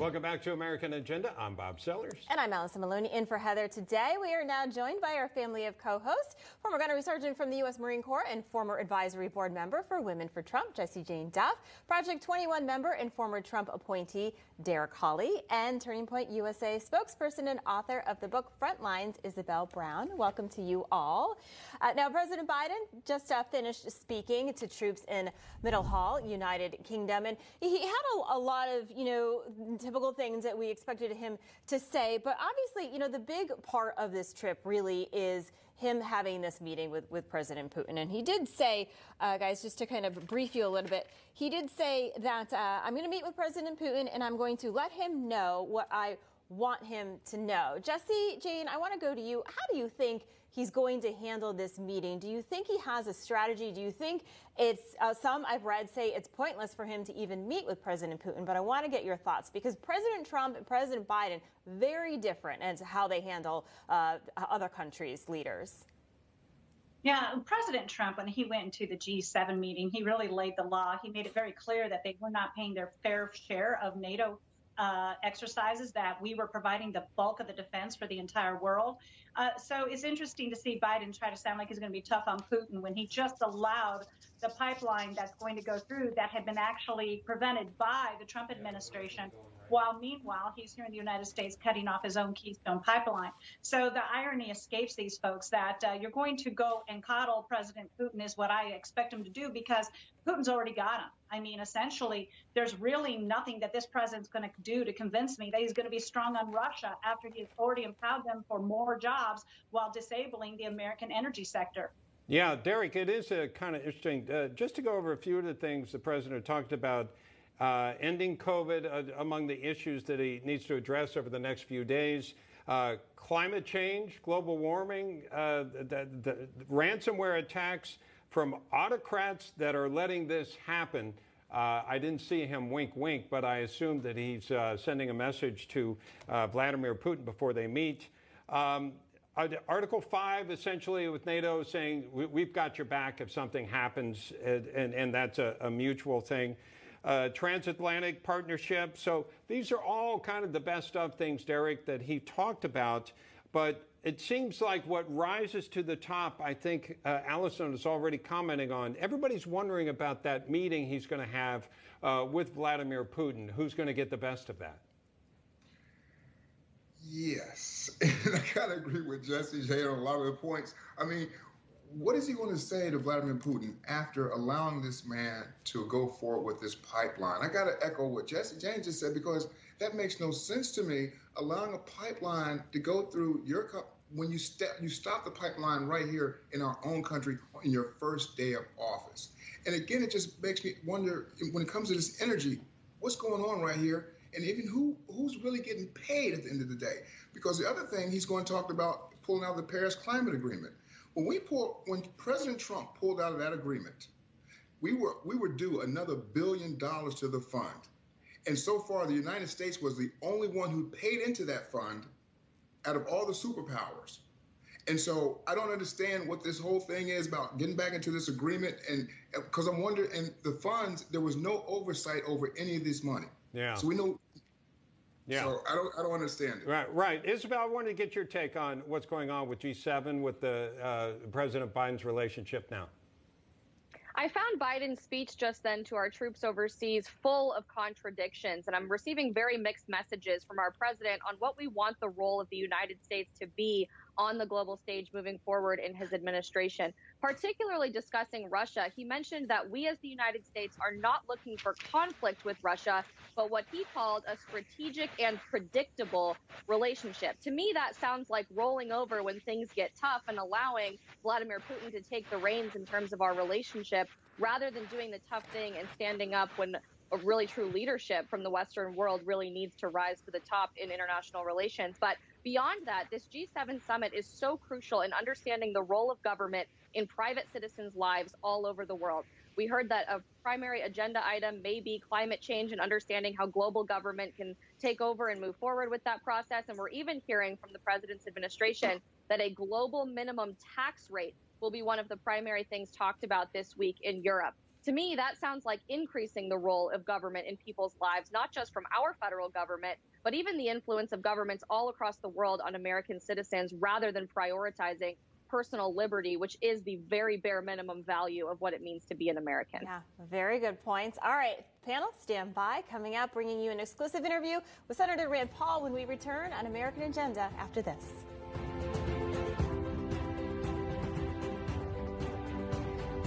Welcome back to American Agenda. I'm Bob Sellers. And I'm Allison Maloney in for Heather today. We are now joined by our family of co-hosts, former gunnery sergeant from the U.S. Marine Corps and former advisory board member for Women for Trump, Jessie Jane Duff, Project 21 member and former Trump appointee, Derrick Hollie, and Turning Point USA spokesperson and author of the book Frontlines, Isabel Brown. Welcome to you all. Now, President Biden just finished speaking to troops in Middle Hall, United Kingdom, and he had a lot of, typical things that we expected him to say. But obviously, the big part of this trip really is him having this meeting with President Putin. And he did say, guys, just to kind of brief you a little bit, he did say that I'm going to meet with President Putin and I'm going to let him know what I want him to know. Jessie Jane, I want to go to you. How do you think he's going to handle this meeting? Do you think he has a strategy? Do you think it's some I've read say it's pointless for him to even meet with President Putin? But I want to get your thoughts because President Trump and President Biden, very different as to how they handle other countries' leaders. Yeah, President Trump, when he went into the G7 meeting, he really laid the law. He made it very clear that they were not paying their fair share of NATO exercises, that we were providing the bulk of the defense for the entire world. So it's interesting to see Biden try to sound like he's going to be tough on Putin when he just allowed the pipeline that's going to go through that had been actually prevented by the Trump administration, while meanwhile he's here in the United States cutting off his own Keystone pipeline. So the irony escapes these folks that you're going to go and coddle President Putin is what I expect him to do, because Putin's already got him. I mean, essentially, there's really nothing that this president's going to do to convince me that he's going to be strong on Russia after he's already empowered them for more jobs while disabling the American energy sector. Yeah, Derrick, it is kind of interesting. Just to go over a few of the things the president talked about, ending COVID among the issues that he needs to address over the next few days, climate change, global warming, the ransomware attacks from autocrats that are letting this happen. I didn't see him wink, wink, but I assume that he's sending a message to Vladimir Putin before they meet. Article 5, essentially, with NATO saying we've got your back if something happens, and that's a mutual thing. Transatlantic partnership. So these are all kind of the best of things, Derrick, that he talked about. But it seems like what rises to the top, I think Allison is already commenting on, everybody's wondering about that meeting he's going to have with Vladimir Putin. Who's going to get the best of that? Yes, and I kind of agree with Jessie Jane on a lot of the points. I mean, what is he going to say to Vladimir Putin after allowing this man to go forward with this pipeline? I got to echo what Jessie Jane just said, because that makes no sense to me, allowing a pipeline to go through your when you stop the pipeline right here in our own country in your first day of office. And again, it just makes me wonder, when it comes to this energy, what's going on right here? And even who's really getting paid at the end of the day? Because the other thing he's going to talk about pulling out of the Paris Climate Agreement. When President Trump pulled out of that agreement, we were due another $1 billion to the fund. And so far, the United States was the only one who paid into that fund out of all the superpowers. And so I don't understand what this whole thing is about getting back into this agreement. And because I'm wondering, and the funds, there was no oversight over any of this money. Yeah. So we know. Yeah. So I don't understand it. Right. Isabel, I wanted to get your take on what's going on with G7 with the President Biden's relationship now. I found Biden's speech just then to our troops overseas full of contradictions, and I'm receiving very mixed messages from our president on what we want the role of the United States to be on the global stage moving forward in his administration, particularly discussing Russia. He mentioned that we as the United States are not looking for conflict with Russia, but what he called a strategic and predictable relationship. To me, that sounds like rolling over when things get tough and allowing Vladimir Putin to take the reins in terms of our relationship, rather than doing the tough thing and standing up when a really true leadership from the Western world really needs to rise to the top in international relations. But beyond that, this G7 summit is so crucial in understanding the role of government in private citizens' lives all over the world. We heard that a primary agenda item may be climate change and understanding how global government can take over and move forward with that process. And we're even hearing from the president's administration that a global minimum tax rate will be one of the primary things talked about this week in Europe. To me, that sounds like increasing the role of government in people's lives, not just from our federal government, but even the influence of governments all across the world on American citizens, rather than prioritizing personal liberty, which is the very bare minimum value of what it means to be an American. Yeah, very good points. All right, panel, stand by. Coming up, bringing you an exclusive interview with Senator Rand Paul when we return on American Agenda after this.